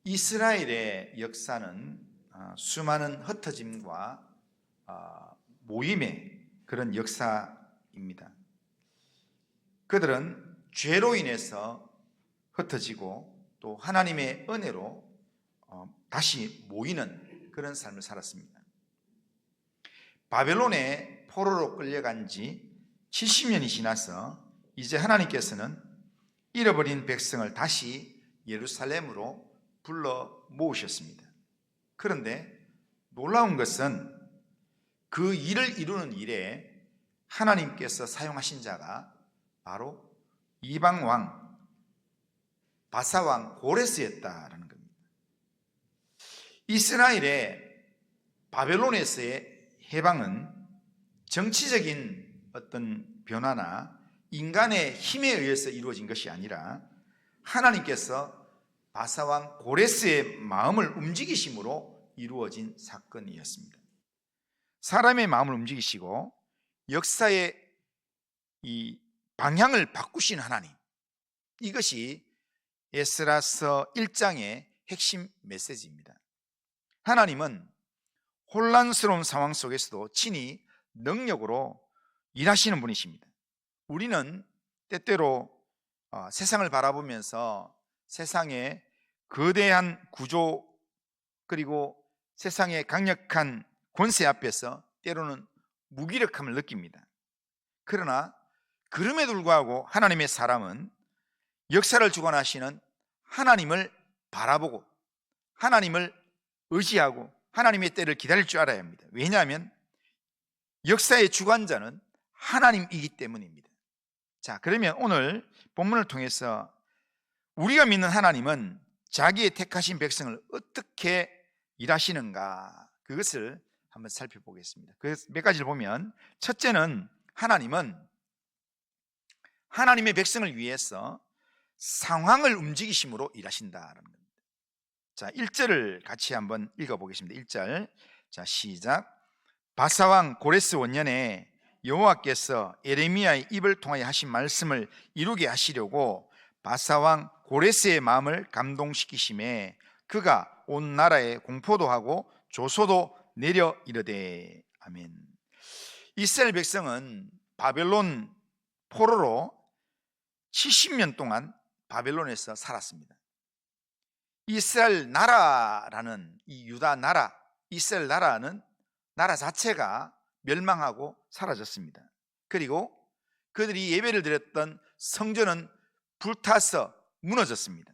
이스라엘의 역사는 수많은 흩어짐과 모임의 그런 역사입니다. 그들은 죄로 인해서 흩어지고 또 하나님의 은혜로 다시 모이는 그런 삶을 살았습니다. 바벨론의 포로로 끌려간 지 70년이 지나서 이제 하나님께서는 잃어버린 백성을 다시 예루살렘으로 불러 모으셨습니다. 그런데 놀라운 것은 그 일을 이루는 일에 하나님께서 사용하신 자가 바로 이방왕 바사왕 고레스였다라는 겁니다. 이스라엘의 바벨론에서의 해방은 정치적인 어떤 변화나 인간의 힘에 의해서 이루어진 것이 아니라 하나님께서 바사왕 고레스의 마음을 움직이심으로 이루어진 사건이었습니다. 사람의 마음을 움직이시고 역사의 이 방향을 바꾸신 하나님, 이것이 에스라서 1장의 핵심 메시지입니다. 하나님은 혼란스러운 상황 속에서도 친히 능력으로 일하시는 분이십니다. 우리는 때때로 세상을 바라보면서 세상의 거대한 구조 그리고 세상의 강력한 권세 앞에서 때로는 무기력함을 느낍니다. 그러나 그럼에도 불구하고 하나님의 사람은 역사를 주관하시는 하나님을 바라보고 하나님을 의지하고 하나님의 때를 기다릴 줄 알아야 합니다. 왜냐하면 역사의 주관자는 하나님이기 때문입니다. 자, 그러면 오늘 본문을 통해서 우리가 믿는 하나님은 자기의 택하신 백성을 어떻게 일하시는가, 그것을 한번 살펴보겠습니다. 그래서 몇 가지를 보면, 첫째는 하나님은 하나님의 백성을 위해서 상황을 움직이심으로 일하신다는 겁니다. 자, 1절을 같이 한번 읽어보겠습니다. 1절, 자, 시작. 바사왕 고레스 원년에 여호와께서 에레미야의 입을 통하여 하신 말씀을 이루게 하시려고 바사왕 고레스의 마음을 감동시키심에 그가 온 나라에 공포도 하고 조소도 내려 이르되. 아멘. 이스라엘 백성은 바벨론 포로로 70년 동안 바벨론에서 살았습니다. 이스라엘 나라라는 이 유다 나라, 이스라엘 나라는 나라 자체가 멸망하고 사라졌습니다. 그리고 그들이 예배를 드렸던 성전은 불타서 무너졌습니다.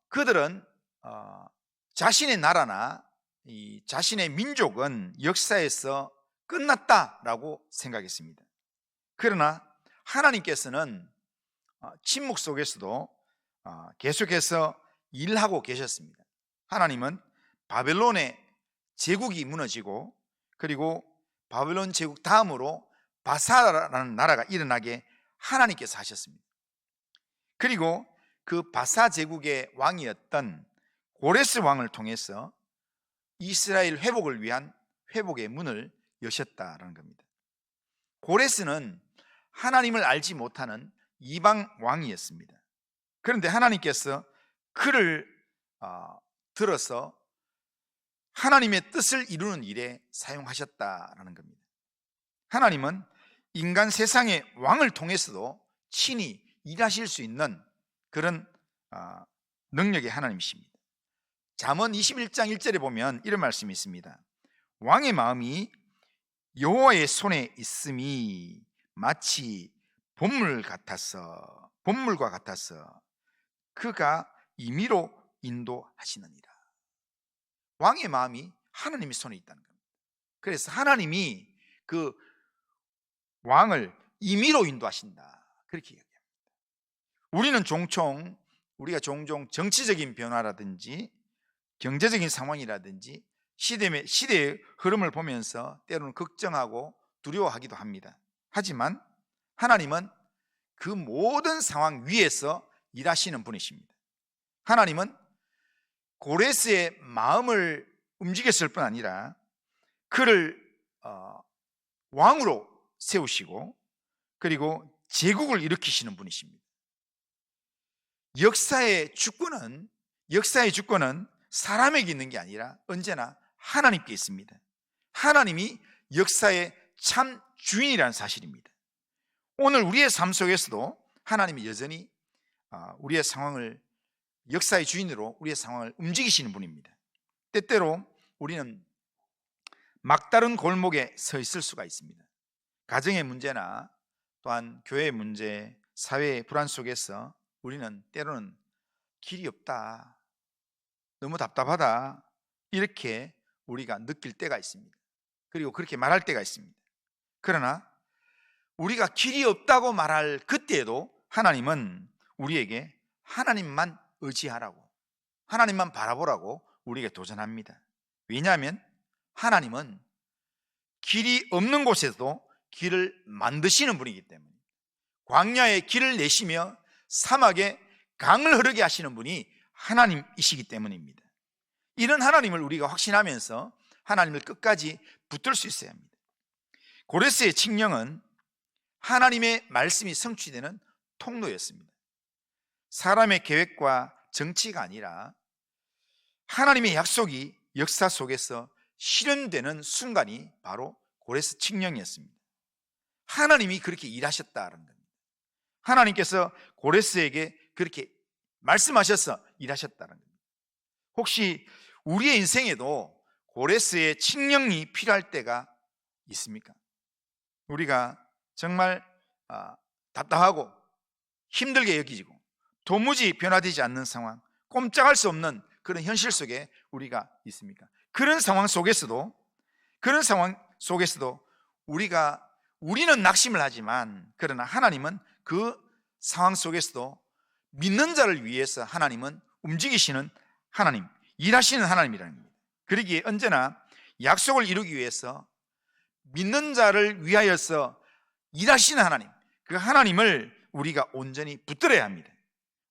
그들은 자신의 나라나 자신의 민족은 역사에서 끝났다라고 생각했습니다. 그러나 하나님께서는 침묵 속에서도 계속해서 일하고 계셨습니다. 하나님은 바벨론의 제국이 무너지고 그리고 바벨론 제국 다음으로 바사라는 나라가 일어나게 하나님께서 하셨습니다. 그리고 그 바사 제국의 왕이었던 고레스 왕을 통해서 이스라엘 회복을 위한 회복의 문을 여셨다라는 겁니다. 고레스는 하나님을 알지 못하는 이방 왕이었습니다. 그런데 하나님께서 그를 들어서 하나님의 뜻을 이루는 일에 사용하셨다라는 겁니다. 하나님은 인간 세상의 왕을 통해서도 친히 일하실 수 있는 그런 능력의 하나님이십니다. 잠언 21장 1절에 보면 이런 말씀이 있습니다. 왕의 마음이 여호와의 손에 있음이 마치 본물과 같아서 그가 임의로 인도하시느니라. 왕의 마음이 하나님의 손에 있다는 겁니다. 그래서 하나님이 그 왕을 임의로 인도하신다, 그렇게 이야기합니다. 우리가 종종 정치적인 변화라든지 경제적인 상황이라든지 시대의 흐름을 보면서 때로는 걱정하고 두려워하기도 합니다. 하지만 하나님은 그 모든 상황 위에서 일하시는 분이십니다. 하나님은 고레스의 마음을 움직였을 뿐 아니라 그를 왕으로 세우시고 그리고 제국을 일으키시는 분이십니다. 역사의 주권은 사람에게 있는 게 아니라 언제나 하나님께 있습니다. 하나님이 역사의 참 주인이라는 사실입니다. 오늘 우리의 삶 속에서도 하나님이 여전히 우리의 상황을, 역사의 주인으로 우리의 상황을 움직이시는 분입니다. 때때로 우리는 막다른 골목에 서 있을 수가 있습니다. 가정의 문제나 또한 교회의 문제, 사회의 불안 속에서 우리는 때로는 길이 없다, 너무 답답하다, 이렇게 우리가 느낄 때가 있습니다. 그리고 그렇게 말할 때가 있습니다. 그러나 우리가 길이 없다고 말할 그때에도 하나님은 우리에게 하나님만 의지하라고, 하나님만 바라보라고 우리에게 도전합니다. 왜냐하면 하나님은 길이 없는 곳에서도 길을 만드시는 분이기 때문에, 광야에 길을 내시며 사막에 강을 흐르게 하시는 분이 하나님이시기 때문입니다. 이런 하나님을 우리가 확신하면서 하나님을 끝까지 붙들 수 있어야 합니다. 고레스의 칙령은 하나님의 말씀이 성취되는 통로였습니다. 사람의 계획과 정치가 아니라 하나님의 약속이 역사 속에서 실현되는 순간이 바로 고레스 칙령이었습니다. 하나님이 그렇게 일하셨다는 겁니다. 하나님께서 고레스에게 그렇게 말씀하셔서 일하셨다는 겁니다. 혹시 우리의 인생에도 고레스의 칙령이 필요할 때가 있습니까? 우리가 정말 답답하고 힘들게 여기지고 도무지 변화되지 않는 상황, 꼼짝할 수 없는 그런 현실 속에 우리가 있습니까? 그런 상황 속에서도 우리는 낙심을 하지만, 그러나 하나님은 그 상황 속에서도 믿는 자를 위해서 하나님은 움직이시는 하나님, 일하시는 하나님이라는 겁니다. 그러기에 언제나 약속을 이루기 위해서 믿는 자를 위하여서 일하시는 하나님, 그 하나님을 우리가 온전히 붙들어야 합니다.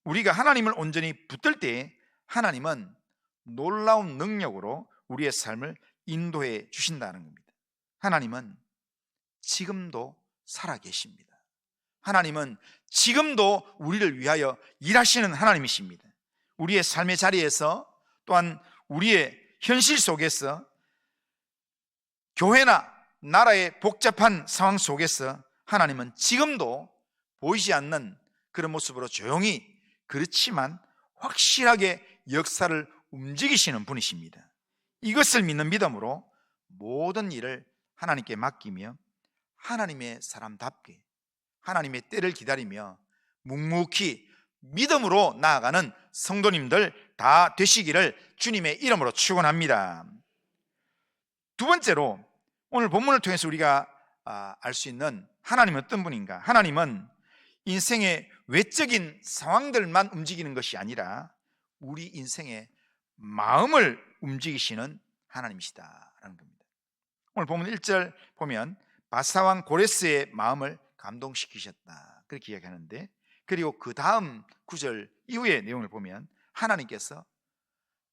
우리가 하나님을 온전히 붙들 때 하나님은 놀라운 능력으로 우리의 삶을 인도해 주신다는 겁니다. 하나님은 지금도 살아계십니다. 하나님은 지금도 우리를 위하여 일하시는 하나님이십니다. 우리의 삶의 자리에서, 또한 우리의 현실 속에서, 교회나 나라의 복잡한 상황 속에서 하나님은 지금도 보이지 않는 그런 모습으로 조용히, 그렇지만 확실하게 역사를 움직이시는 분이십니다. 이것을 믿는 믿음으로 모든 일을 하나님께 맡기며 하나님의 사람답게 하나님의 때를 기다리며 묵묵히 믿음으로 나아가는 성도님들 다 되시기를 주님의 이름으로 축원합니다. 두 번째로, 오늘 본문을 통해서 우리가 알 수 있는 하나님은 어떤 분인가? 하나님은 인생의 외적인 상황들만 움직이는 것이 아니라 우리 인생의 마음을 움직이시는 하나님이시다라는 겁니다. 오늘 본문 1절 보면 바사왕 고레스의 마음을 감동시키셨다, 그렇게 이야기하는데, 그리고 그 다음 9절 이후의 내용을 보면 하나님께서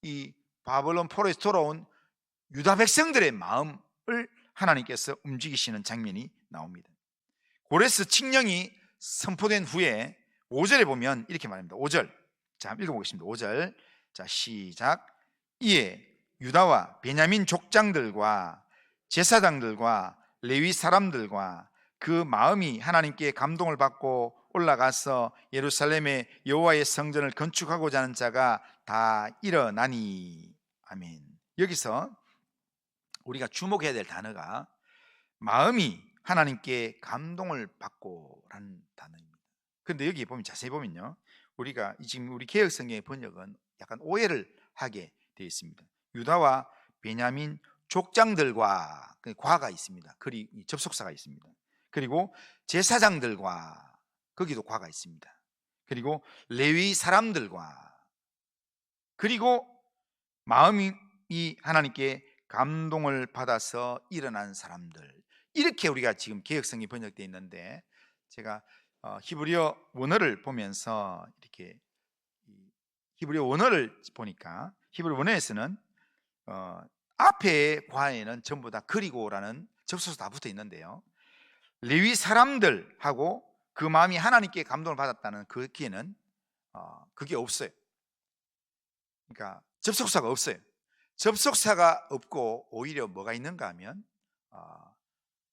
이 바벨론 포로에서 돌아온 유다 백성들의 마음을 하나님께서 움직이시는 장면이 나옵니다. 고레스 칙령이 선포된 후에 5절에 보면 이렇게 말합니다. 5절, 자 읽어보겠습니다. 5절, 자 시작. 이에 유다와 베냐민 족장들과 제사장들과 레위 사람들과 그 마음이 하나님께 감동을 받고 올라가서 예루살렘의 여호와의 성전을 건축하고자 하는 자가 다 일어나니. 아멘. 여기서 우리가 주목해야 될 단어가 마음이 하나님께 감동을 받고 라는 단어입니다. 그런데 여기 보면, 자세히 보면요, 우리가 지금 우리 개역성경의 번역은 약간 오해를 하게 되어 있습니다. 유다와 베냐민 족장들과 과가 있습니다. 그리 접속사가 있습니다. 그리고 제사장들과, 거기도 과가 있습니다. 그리고 레위 사람들과, 그리고 마음이 하나님께 감동을 받아서 일어난 사람들, 이렇게 우리가 지금 개역성이 번역되어 있는데, 제가 히브리어 원어를 보면서 이렇게 히브리어 원어를 보니까 히브리 원어에서는 앞에 과에는 전부 다 그리고라는 접속사 다 붙어 있는데요, 레위 사람들하고 그 마음이 하나님께 감동을 받았다는 그 기에는 그게 없어요. 그러니까 접속사가 없어요. 접속사가 없고 오히려 뭐가 있는가 하면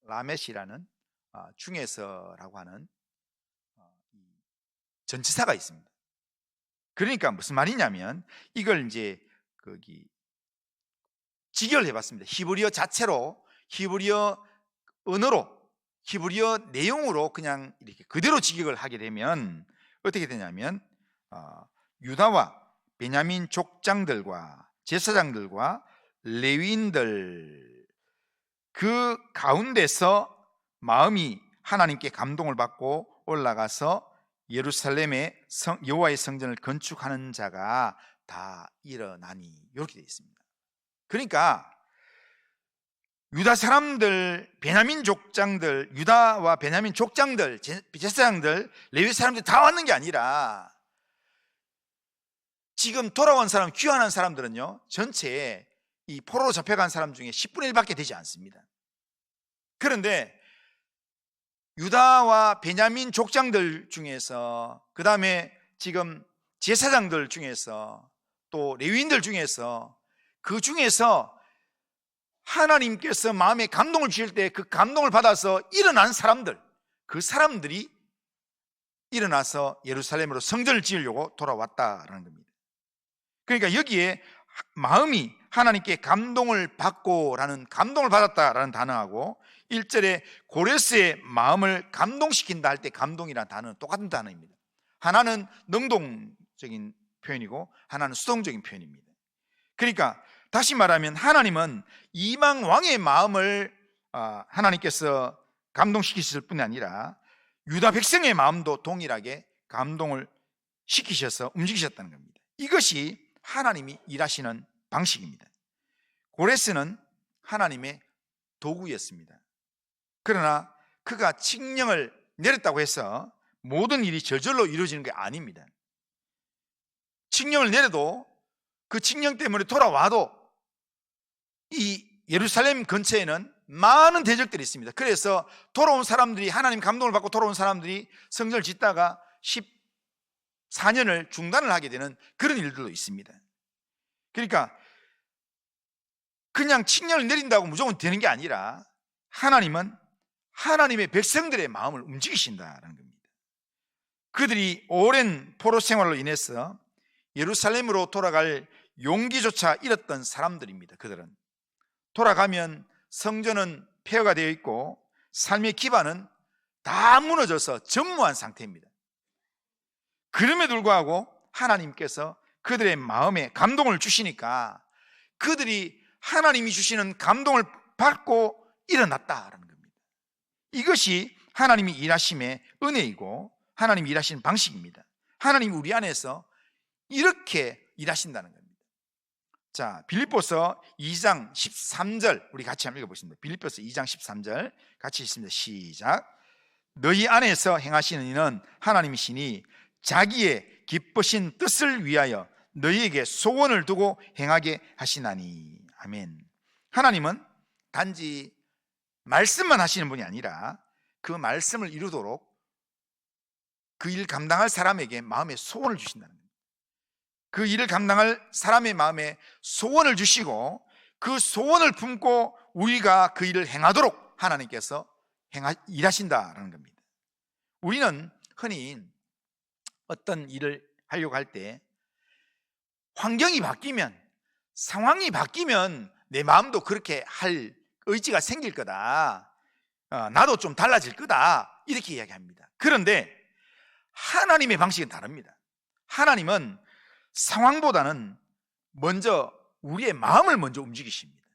라멧이라는 중에서라고 하는 이 전치사가 있습니다. 그러니까 무슨 말이냐면 이걸 이제 거기 직역을 해봤습니다. 히브리어 자체로, 히브리어 언어로, 히브리어 내용으로 그냥 이렇게 그대로 직역을 하게 되면 어떻게 되냐면 유다와 베냐민 족장들과 제사장들과 레위인들 그 가운데서 마음이 하나님께 감동을 받고 올라가서 예루살렘의 여호와의 성전을 건축하는 자가 다 일어나니, 이렇게 되어 있습니다. 그러니까 유다 사람들, 베냐민 족장들, 유다와 베냐민 족장들, 제사장들, 레위 사람들 다 왔는 게 아니라 지금 돌아온 사람, 귀환한 사람들은요, 전체 이 포로로 잡혀간 사람 중에 10분의 1밖에 되지 않습니다. 그런데 유다와 베냐민 족장들 중에서, 그 다음에 지금 제사장들 중에서, 또 레위인들 중에서, 그 중에서 하나님께서 마음에 감동을 주실 때 그 감동을 받아서 일어난 사람들, 그 사람들이 일어나서 예루살렘으로 성전을 지으려고 돌아왔다라는 겁니다. 그러니까 여기에 마음이 하나님께 감동을 받고라는, 감동을 받았다라는 단어하고 1절에 고레스의 마음을 감동시킨다 할 때 감동이라는 단어는 똑같은 단어입니다. 하나는 능동적인 표현이고 하나는 수동적인 표현입니다. 그러니까 다시 말하면 하나님은 이방 왕의 마음을 하나님께서 감동시키실 뿐이 아니라 유다 백성의 마음도 동일하게 감동을 시키셔서 움직이셨다는 겁니다. 이것이 하나님이 일하시는 방식입니다. 고레스는 하나님의 도구였습니다. 그러나 그가 칙령을 내렸다고 해서 모든 일이 저절로 이루어지는 게 아닙니다. 칙령을 내려도 그 칙령 때문에 돌아와도 이 예루살렘 근처에는 많은 대적들이 있습니다. 그래서 돌아온 사람들이, 하나님 감동을 받고 돌아온 사람들이 성전을 짓다가 14년을 중단을 하게 되는 그런 일들도 있습니다. 그러니까 그냥 칙령을 내린다고 무조건 되는 게 아니라 하나님은 하나님의 백성들의 마음을 움직이신다는 겁니다. 그들이 오랜 포로 생활로 인해서 예루살렘으로 돌아갈 용기조차 잃었던 사람들입니다. 그들은 돌아가면 성전은 폐허가 되어 있고 삶의 기반은 다 무너져서 전무한 상태입니다. 그럼에도 불구하고 하나님께서 그들의 마음에 감동을 주시니까 그들이 하나님이 주시는 감동을 받고 일어났다라는 겁니다. 이것이 하나님이 일하심의 은혜이고 하나님이 일하시는 방식입니다. 하나님이 우리 안에서 이렇게 일하신다는 겁니다. 자, 빌립보서 2장 13절 우리 같이 한번 읽어보겠습니다. 빌립보서 2장 13절 같이 읽습니다. 시작. 너희 안에서 행하시는 이는 하나님이시니 자기의 기쁘신 뜻을 위하여 너희에게 소원을 두고 행하게 하시나니. 아멘. 하나님은 단지 말씀만 하시는 분이 아니라 그 말씀을 이루도록 그 일 감당할 사람에게 마음의 소원을 주신다는 겁니다. 그 일을 감당할 사람의 마음에 소원을 주시고 그 소원을 품고 우리가 그 일을 행하도록 하나님께서 일하신다라는 겁니다. 우리는 흔히 어떤 일을 하려고 할 때 환경이 바뀌면, 상황이 바뀌면 내 마음도 그렇게 할 의지가 생길 거다, 나도 좀 달라질 거다, 이렇게 이야기합니다. 그런데 하나님의 방식은 다릅니다. 하나님은 상황보다는 먼저 우리의 마음을 먼저 움직이십니다.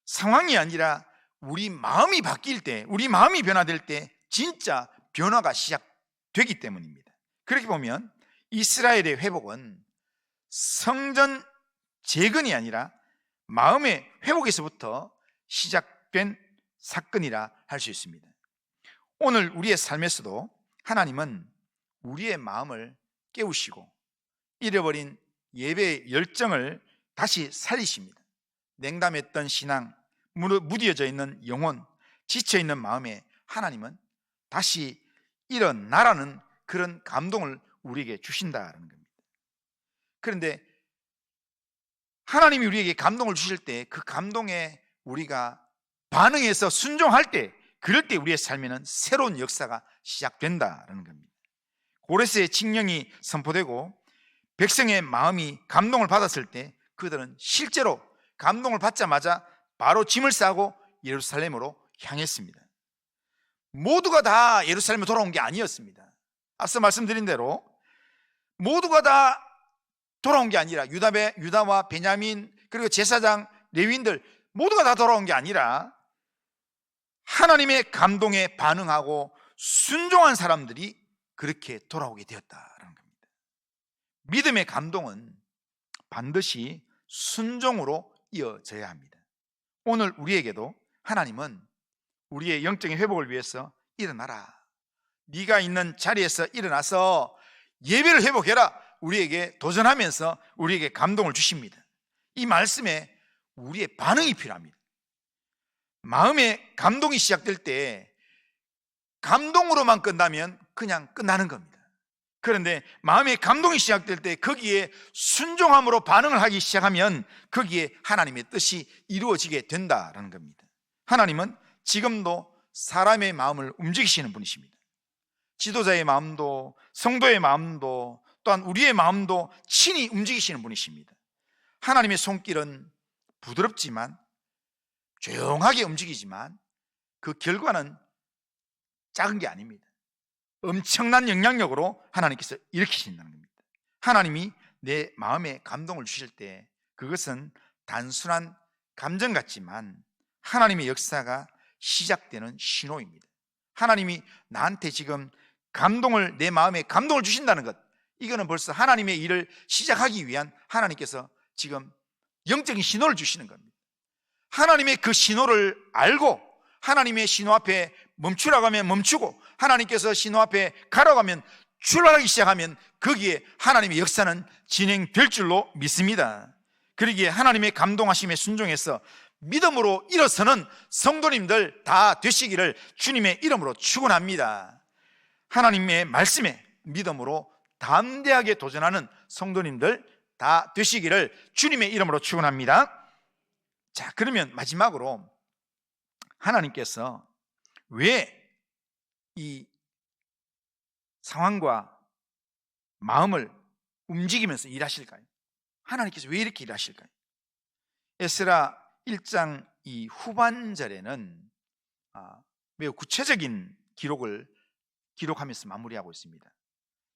상황이 아니라 우리 마음이 바뀔 때, 우리 마음이 변화될 때 진짜 변화가 시작되기 때문입니다. 그렇게 보면 이스라엘의 회복은 성전 재건이 아니라 마음의 회복에서부터 시작된 사건이라 할 수 있습니다. 오늘 우리의 삶에서도 하나님은 우리의 마음을 깨우시고 잃어버린 예배의 열정을 다시 살리십니다. 냉담했던 신앙, 무뎌져 있는 영혼, 지쳐있는 마음에 하나님은 다시 일어나라는 그런 감동을 우리에게 주신다는 겁니다. 그런데 하나님이 우리에게 감동을 주실 때 그 감동에 우리가 반응해서 순종할 때, 그럴 때 우리의 삶에는 새로운 역사가 시작된다는 겁니다. 고레스의 칙령이 선포되고 백성의 마음이 감동을 받았을 때 그들은 실제로 감동을 받자마자 바로 짐을 싸고 예루살렘으로 향했습니다. 모두가 다 예루살렘에 돌아온 게 아니었습니다. 앞서 말씀드린 대로 모두가 다 돌아온 게 아니라 유다와 베냐민, 그리고 제사장, 레위인들 모두가 다 돌아온 게 아니라 하나님의 감동에 반응하고 순종한 사람들이 그렇게 돌아오게 되었다는 겁니다. 믿음의 감동은 반드시 순종으로 이어져야 합니다. 오늘 우리에게도 하나님은 우리의 영적인 회복을 위해서 일어나라, 네가 있는 자리에서 일어나서 예배를 회복해라, 우리에게 도전하면서 우리에게 감동을 주십니다. 이 말씀에 우리의 반응이 필요합니다. 마음에 감동이 시작될 때 감동으로만 끝나면 그냥 끝나는 겁니다. 그런데 마음에 감동이 시작될 때 거기에 순종함으로 반응을 하기 시작하면 거기에 하나님의 뜻이 이루어지게 된다는 겁니다. 하나님은 지금도 사람의 마음을 움직이시는 분이십니다. 지도자의 마음도, 성도의 마음도, 또한 우리의 마음도 친히 움직이시는 분이십니다. 하나님의 손길은 부드럽지만 조용하게 움직이지만 그 결과는 작은 게 아닙니다. 엄청난 영향력으로 하나님께서 일으키신다는 겁니다. 하나님이 내 마음에 감동을 주실 때 그것은 단순한 감정 같지만 하나님의 역사가 시작되는 신호입니다. 하나님이 나한테 지금 내 마음에 감동을 주신다는 것, 이거는 벌써 하나님의 일을 시작하기 위한 하나님께서 지금 영적인 신호를 주시는 겁니다. 하나님의 그 신호를 알고 하나님의 신호 앞에 멈추라고 하면 멈추고 하나님께서 신호 앞에 가라고 하면 출발하기 시작하면 거기에 하나님의 역사는 진행될 줄로 믿습니다. 그러기에 하나님의 감동하심에 순종해서 믿음으로 일어서는 성도님들 다 되시기를 주님의 이름으로 축원합니다. 하나님의 말씀에 믿음으로 담대하게 도전하는 성도님들 다 되시기를 주님의 이름으로 축원합니다. 자, 그러면 마지막으로 하나님께서 왜 이 상황과 마음을 움직이면서 일하실까요? 하나님께서 왜 이렇게 일하실까요? 에스라 1장 이 후반절에는 매우 구체적인 기록을 기록하면서 마무리하고 있습니다.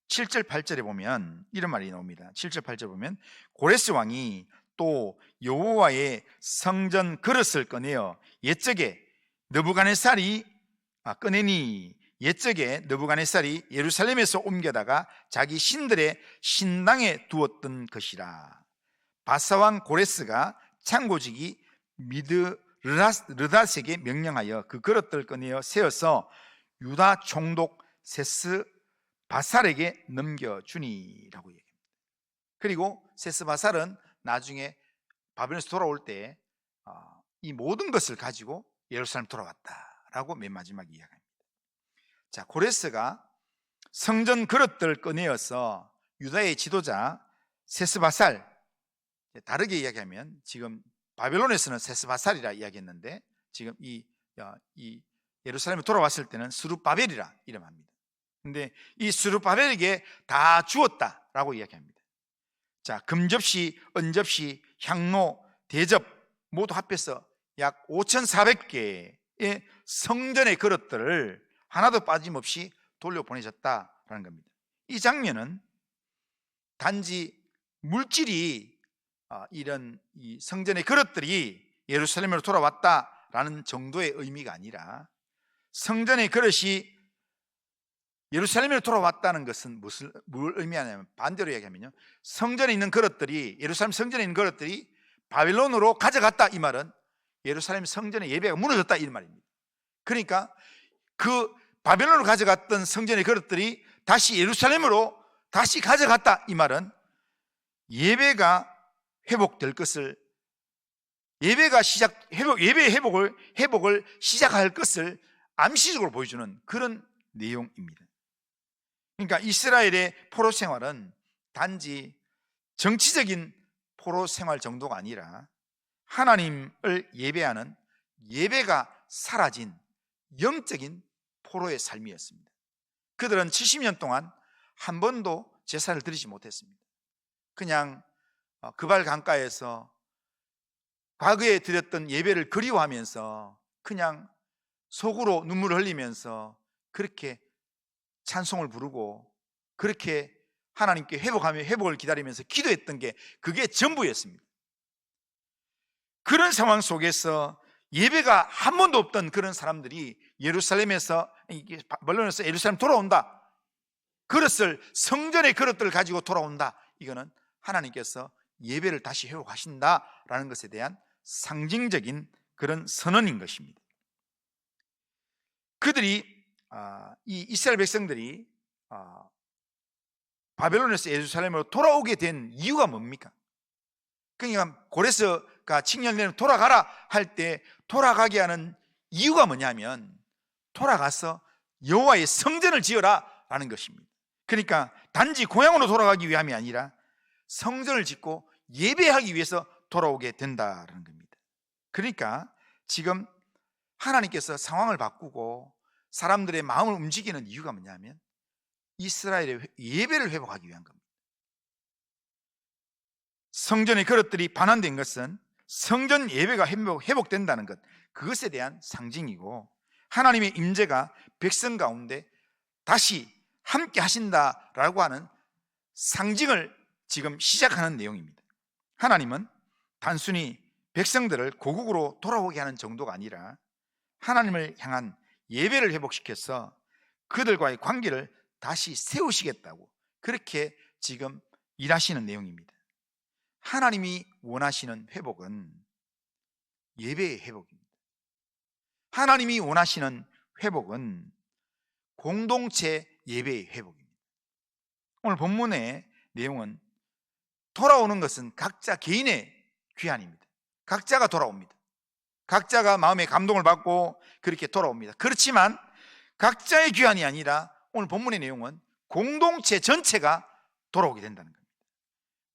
7절 8절에 보면 이런 말이 나옵니다. 7절 8절 보면 고레스 왕이 또 여호와의 성전 그릇을 꺼내어 옛적에 느부갓네살이 예루살렘에서 옮겨다가 자기 신들의 신당에 두었던 것이라. 바사왕 고레스가 창고지기 미드르닷에게 명령하여 그 그릇들 꺼내어 세워서 유다 총독 세스바살에게 넘겨주니라고 얘기합니다. 그리고 세스바살은 나중에 바벨론에서 돌아올 때 이 모든 것을 가지고 예루살렘 돌아왔다라고 맨 마지막에 이야기합니다. 자, 고레스가 성전 그릇들을 꺼내어서 유다의 지도자 세스바살, 다르게 이야기하면 지금 바벨론에서는 세스바살이라 이야기했는데 지금 이 예루살렘에 돌아왔을 때는 스룹바벨이라 이름합니다. 근데 이 스룹바벨에게 다 주었다라고 이야기합니다. 자, 금접시, 은접시, 향로, 대접 모두 합해서 약 5,400개의 성전의 그릇들을 하나도 빠짐없이 돌려보내셨다라는 겁니다. 이 장면은 단지 물질이 이런 이 성전의 그릇들이 예루살렘으로 돌아왔다라는 정도의 의미가 아니라 성전의 그릇이 예루살렘으로 돌아왔다는 것은 뭘 의미하냐면 반대로 얘기하면요, 성전에 있는 그릇들이, 예루살렘 성전에 있는 그릇들이 바벨론으로 가져갔다, 이 말은 예루살렘 성전의 예배가 무너졌다, 이 말입니다. 그러니까 그 바벨론으로 가져갔던 성전의 그릇들이 다시 예루살렘으로 다시 가져갔다, 이 말은 예배가 회복될 것을, 예배의 회복을 시작할 것을 암시적으로 보여주는 그런 내용입니다. 그러니까 이스라엘의 포로 생활은 단지 정치적인 포로 생활 정도가 아니라 하나님을 예배하는 예배가 사라진 영적인 포로의 삶이었습니다. 그들은 70년 동안 한 번도 제사를 드리지 못했습니다. 그냥 그발 강가에서 과거에 드렸던 예배를 그리워하면서 그냥 속으로 눈물을 흘리면서 그렇게 찬송을 부르고 그렇게 하나님께 회복을 기다리면서 기도했던 게 그게 전부였습니다. 그런 상황 속에서 예배가 한 번도 없던 그런 사람들이 예루살렘에서 예루살렘 돌아온다, 그릇을, 성전의 그릇들을 가지고 돌아온다, 이거는 하나님께서 예배를 다시 회복하신다라는 것에 대한 상징적인 그런 선언인 것입니다. 그들이 이 이스라엘 백성들이 바벨론에서 예루살렘으로 돌아오게 된 이유가 뭡니까? 그러니까 고레스가 칙령내는 돌아가라 할 때 돌아가게 하는 이유가 뭐냐면 돌아가서 여호와의 성전을 지어라 라는 것입니다. 그러니까 단지 고향으로 돌아가기 위함이 아니라 성전을 짓고 예배하기 위해서 돌아오게 된다는 겁니다. 그러니까 지금 하나님께서 상황을 바꾸고 사람들의 마음을 움직이는 이유가 뭐냐면 이스라엘의 예배를 회복하기 위한 겁니다. 성전의 그릇들이 반환된 것은 성전 예배가 회복된다는 것, 그것에 대한 상징이고 하나님의 임재가 백성 가운데 다시 함께 하신다라고 하는 상징을 지금 시작하는 내용입니다. 하나님은 단순히 백성들을 고국으로 돌아오게 하는 정도가 아니라 하나님을 향한 예배를 회복시켜서 그들과의 관계를 다시 세우시겠다고 그렇게 지금 일하시는 내용입니다. 하나님이 원하시는 회복은 예배의 회복입니다. 하나님이 원하시는 회복은 공동체 예배의 회복입니다. 오늘 본문의 내용은 돌아오는 것은 각자 개인의 귀환입니다. 각자가 돌아옵니다. 각자가 마음의 감동을 받고 그렇게 돌아옵니다. 그렇지만 각자의 귀환이 아니라 오늘 본문의 내용은 공동체 전체가 돌아오게 된다는 겁니다.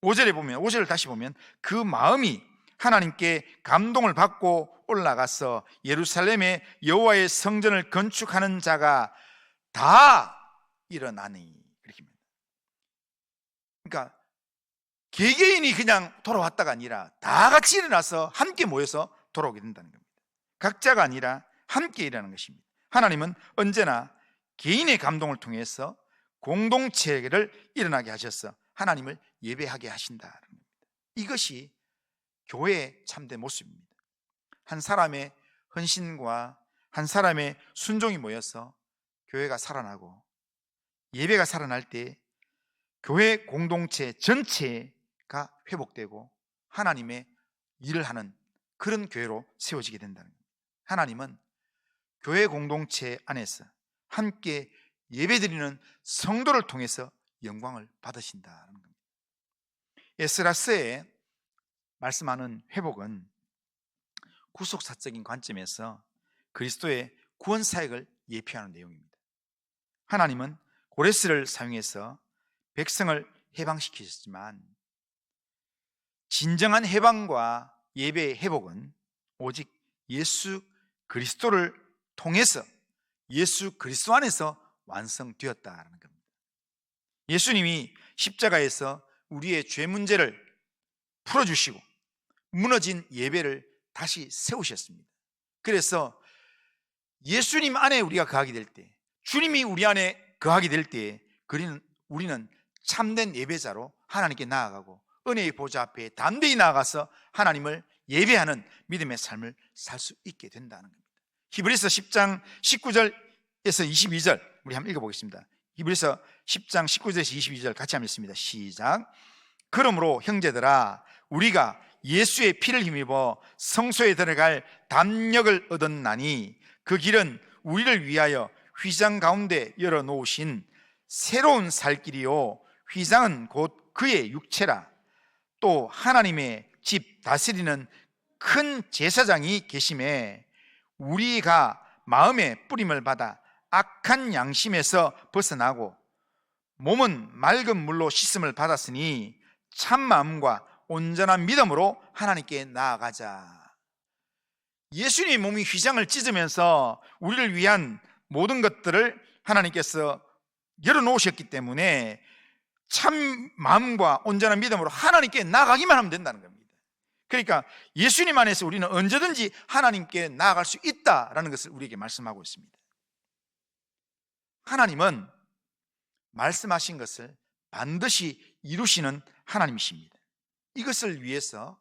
5절을 다시 보면 그 마음이 하나님께 감동을 받고 올라가서 예루살렘에 여호와의 성전을 건축하는 자가 다 일어나니, 그렇게 합니다. 그러니까 개개인이 그냥 돌아왔다가 아니라 다 같이 일어나서 함께 모여서 돌아오게 된다는 겁니다. 각자가 아니라 함께 일하는 것입니다. 하나님은 언제나 개인의 감동을 통해서 공동체를 일어나게 하셔서 하나님을 예배하게 하신다는 겁니다. 이것이 교회의 참된 모습입니다. 한 사람의 헌신과 한 사람의 순종이 모여서 교회가 살아나고 예배가 살아날 때 교회 공동체 전체가 회복되고 하나님의 일을 하는 그런 교회로 세워지게 된다는 겁니다. 하나님은 교회 공동체 안에서 함께 예배드리는 성도를 통해서 영광을 받으신다는 겁니다. 에스라스에 말씀하는 회복은 구속사적인 관점에서 그리스도의 구원 사역을 예표하는 내용입니다. 하나님은 고레스를 사용해서 백성을 해방시키셨지만 진정한 해방과 예배의 회복은 오직 예수 그리스도를 통해서 예수 그리스도 안에서 완성되었다는 겁니다. 예수님이 십자가에서 우리의 죄 문제를 풀어주시고 무너진 예배를 다시 세우셨습니다. 그래서 예수님 안에 우리가 거하게 될 때, 주님이 우리 안에 거하게 될 때 우리는 참된 예배자로 하나님께 나아가고 은혜의 보좌 앞에 담대히 나아가서 하나님을 예배하는 믿음의 삶을 살 수 있게 된다는 겁니다. 히브리서 10장 19절에서 22절 우리 한번 읽어보겠습니다. 히브리서 10장 19절에서 22절 같이 한번 읽습니다. 시작. 그러므로 형제들아 우리가 예수의 피를 힘입어 성소에 들어갈 담력을 얻었나니 그 길은 우리를 위하여 휘장 가운데 열어놓으신 새로운 살 길이요 휘장은 곧 그의 육체라. 또 하나님의 집 다스리는 큰 제사장이 계심에 우리가 마음의 뿌림을 받아 악한 양심에서 벗어나고 몸은 맑은 물로 씻음을 받았으니 참 마음과 온전한 믿음으로 하나님께 나아가자. 예수님의 몸이 휘장을 찢으면서 우리를 위한 모든 것들을 하나님께서 열어놓으셨기 때문에 참 마음과 온전한 믿음으로 하나님께 나아가기만 하면 된다는 겁니다. 그러니까 예수님 안에서 우리는 언제든지 하나님께 나아갈 수 있다라는 것을 우리에게 말씀하고 있습니다. 하나님은 말씀하신 것을 반드시 이루시는 하나님이십니다. 이것을 위해서,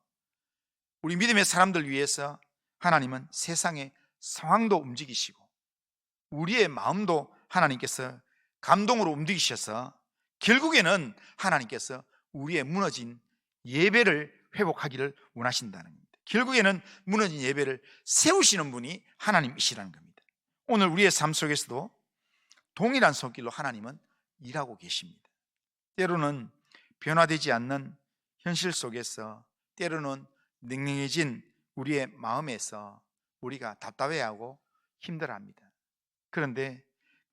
우리 믿음의 사람들 위해서 하나님은 세상의 상황도 움직이시고 우리의 마음도 하나님께서 감동으로 움직이셔서 결국에는 하나님께서 우리의 무너진 예배를 회복하기를 원하신다는 겁니다. 결국에는 무너진 예배를 세우시는 분이 하나님이시라는 겁니다. 오늘 우리의 삶 속에서도 동일한 손길로 하나님은 일하고 계십니다. 때로는 변화되지 않는 현실 속에서, 때로는 냉랭해진 우리의 마음에서 우리가 답답해하고 힘들어합니다. 그런데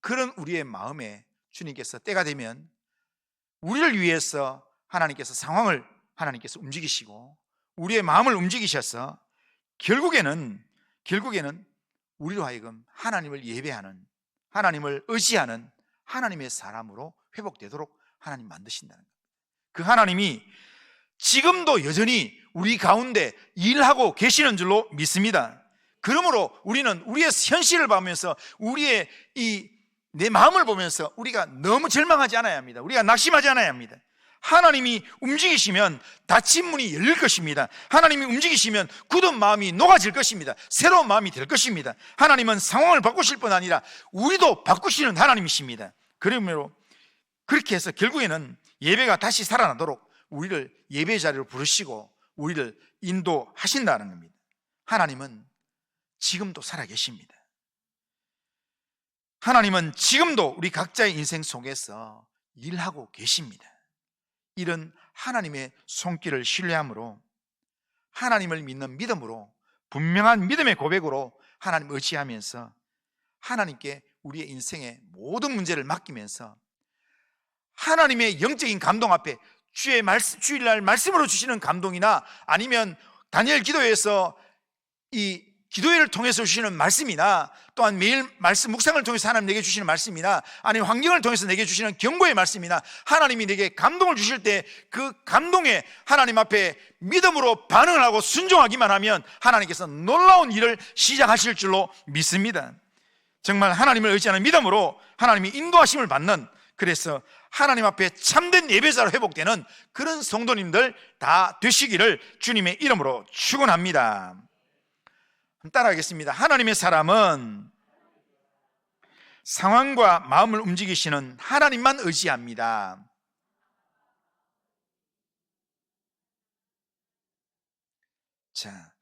그런 우리의 마음에 주님께서 때가 되면 우리를 위해서 하나님께서 상황을 하나님께서 움직이시고 우리의 마음을 움직이셔서 결국에는 우리로 하여금 하나님을 예배하는, 하나님을 의지하는 하나님의 사람으로 회복되도록 하나님 만드신다는 겁니다. 그 하나님이 지금도 여전히 우리 가운데 일하고 계시는 줄로 믿습니다. 그러므로 우리는 우리의 현실을 보면서, 우리의 내 마음을 보면서 우리가 너무 절망하지 않아야 합니다. 우리가 낙심하지 않아야 합니다. 하나님이 움직이시면 닫힌 문이 열릴 것입니다. 하나님이 움직이시면 굳은 마음이 녹아질 것입니다. 새로운 마음이 될 것입니다. 하나님은 상황을 바꾸실 뿐 아니라 우리도 바꾸시는 하나님이십니다. 그러므로 그렇게 해서 결국에는 예배가 다시 살아나도록 우리를 예배 자리로 부르시고 우리를 인도하신다는 겁니다. 하나님은 지금도 살아계십니다. 하나님은 지금도 우리 각자의 인생 속에서 일하고 계십니다. 이런 하나님의 손길을 신뢰함으로, 하나님을 믿는 믿음으로, 분명한 믿음의 고백으로 하나님 의지하면서 하나님께 우리의 인생의 모든 문제를 맡기면서 하나님의 영적인 감동 앞에 주일날 말씀으로 주시는 감동이나 아니면 다니엘 기도회에서 이 기도회를 통해서 주시는 말씀이나 또한 매일 말씀 묵상을 통해서 하나님 내게 주시는 말씀이나 아니면 환경을 통해서 내게 주시는 경고의 말씀이나 하나님이 내게 감동을 주실 때 그 감동에 하나님 앞에 믿음으로 반응을 하고 순종하기만 하면 하나님께서 놀라운 일을 시작하실 줄로 믿습니다. 정말 하나님을 의지하는 믿음으로 하나님이 인도하심을 받는, 그래서 하나님 앞에 참된 예배자로 회복되는 그런 성도님들 다 되시기를 주님의 이름으로 축원합니다. 따라하겠습니다. 하나님의 사람은 상황과 마음을 움직이시는 하나님만 의지합니다. 자,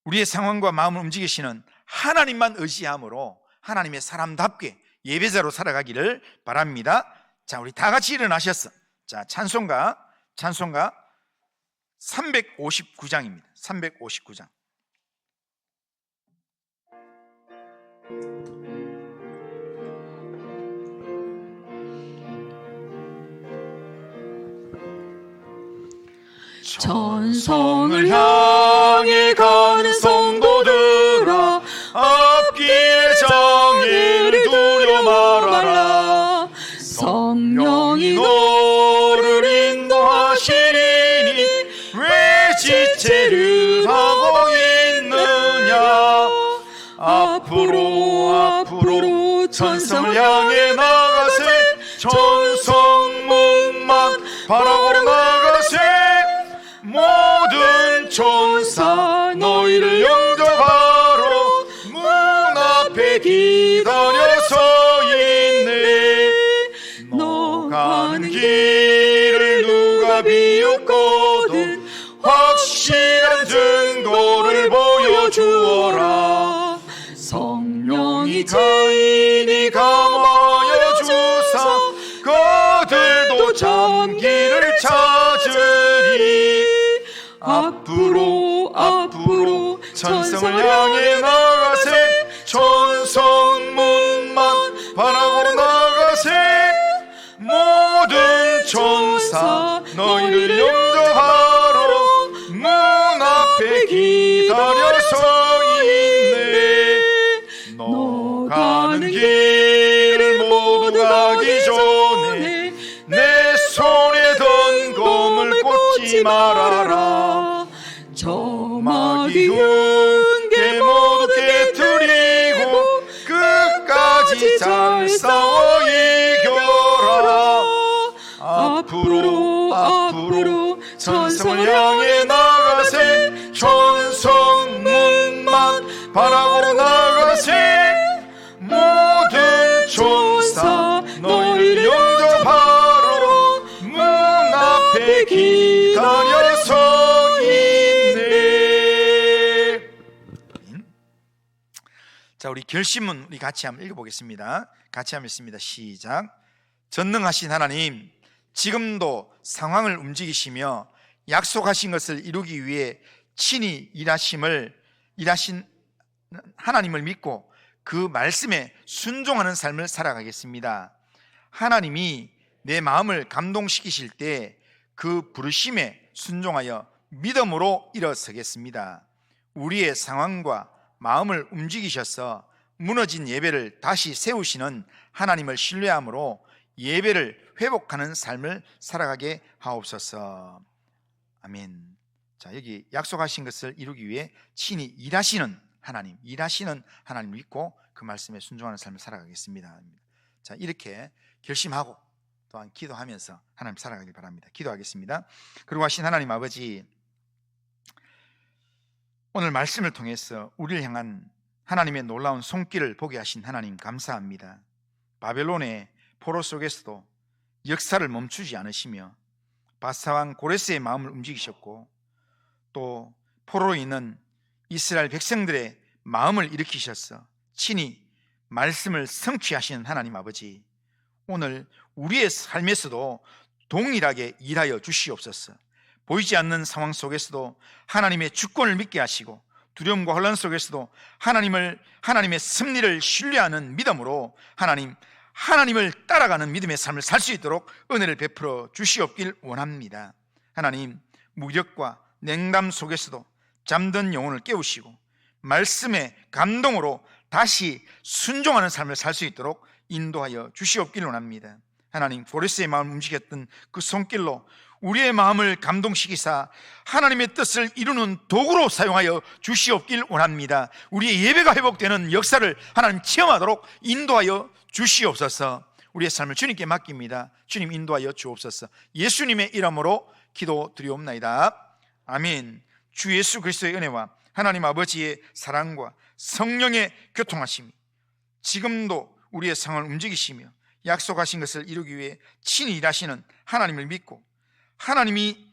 우리의 상황과 마음을 움직이시는 하나님만 의지함으로 하나님의 사람답게 예배자로 살아가기를 바랍니다. 자, 우리 다 같이 일어나셨어. 자, 찬송가 359장입니다. 359장. 천성을 향해 가는 성도들아, 앞길의 장애를 두려 말아라. 성령이 너를 인도하시리니 왜 지체를 하고 있느냐. 앞으로 천성을 향해 나가세. 천성문만 바라보러 나가세. 모든 천사 너희를 영접하러 문 앞에 기다려 서 있네. 너 가는 길을 누가 비웃거든 확실한 증거를 보여주어라. 성령이 가인이 감하여 주사 그들도 참기를 찾으리. 앞으로 천성을 향해 나가세. 천성문만 바라보러 나가세. 모든 천사 너희를 영접하러 문 앞에 기다려 서 있네. 너 가는 길을 모두 가기 전에 내 손에 든 검을 꽂지 말아라. 저마귀 흉계 모두 깨뜨리고 끝까지 잘 싸워 이겨라. 앞으로 천성을 향해 나가세. 천성문만 바라보고 나가세. 모든 천사 너희를 영접하러 문 앞에 기다려 서 있네. 자, 우리 결심문 우리 같이 한번 읽어보겠습니다. 같이 한번 읽습니다. 시작. 전능하신 하나님, 지금도 상황을 움직이시며 약속하신 것을 이루기 위해 친히 일하신 하나님을 믿고 그 말씀에 순종하는 삶을 살아가겠습니다. 하나님이 내 마음을 감동시키실 때 그 부르심에 순종하여 믿음으로 일어서겠습니다. 우리의 상황과 마음을 움직이셔서 무너진 예배를 다시 세우시는 하나님을 신뢰함으로 예배를 회복하는 삶을 살아가게 하옵소서. 아멘. 자, 여기 약속하신 것을 이루기 위해 친히 일하시는 하나님 믿고 그 말씀에 순종하는 삶을 살아가겠습니다. 자, 이렇게 결심하고 또한 기도하면서 하나님 살아가길 바랍니다. 기도하겠습니다. 그리고 하신 하나님 아버지, 오늘 말씀을 통해서 우리를 향한 하나님의 놀라운 손길을 보게 하신 하나님 감사합니다. 바벨론의 포로 속에서도 역사를 멈추지 않으시며 바사왕 고레스의 마음을 움직이셨고 또 포로로 있는 이스라엘 백성들의 마음을 일으키셔서 친히 말씀을 성취하시는 하나님 아버지, 오늘 우리의 삶에서도 동일하게 일하여 주시옵소서. 보이지 않는 상황 속에서도 하나님의 주권을 믿게 하시고 두려움과 혼란 속에서도 하나님의 섭리를 신뢰하는 믿음으로 하나님을 따라가는 믿음의 삶을 살 수 있도록 은혜를 베풀어 주시옵길 원합니다. 하나님, 무력과 냉담 속에서도 잠든 영혼을 깨우시고 말씀의 감동으로 다시 순종하는 삶을 살 수 있도록 인도하여 주시옵길 원합니다. 하나님, 고레스의 마음을 움직였던 그 손길로 우리의 마음을 감동시키사 하나님의 뜻을 이루는 도구로 사용하여 주시옵길 원합니다. 우리의 예배가 회복되는 역사를 하나님 체험하도록 인도하여 주시옵소서. 우리의 삶을 주님께 맡깁니다. 주님 인도하여 주옵소서. 예수님의 이름으로 기도드리옵나이다. 아멘. 주 예수 그리스도의 은혜와 하나님 아버지의 사랑과 성령의 교통하심이 지금도 우리의 상황을 움직이시며 약속하신 것을 이루기 위해 친히 일하시는 하나님을 믿고 하나님이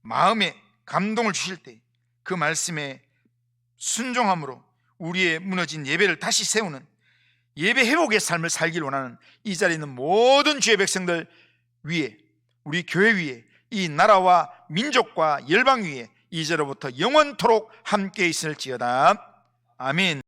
마음에 감동을 주실 때 그 말씀에 순종함으로 우리의 무너진 예배를 다시 세우는 예배 회복의 삶을 살길 원하는 이 자리에 있는 모든 주의 백성들 위에, 우리 교회 위에, 이 나라와 민족과 열방 위에 이제로부터 영원토록 함께 있을지어다. 아멘.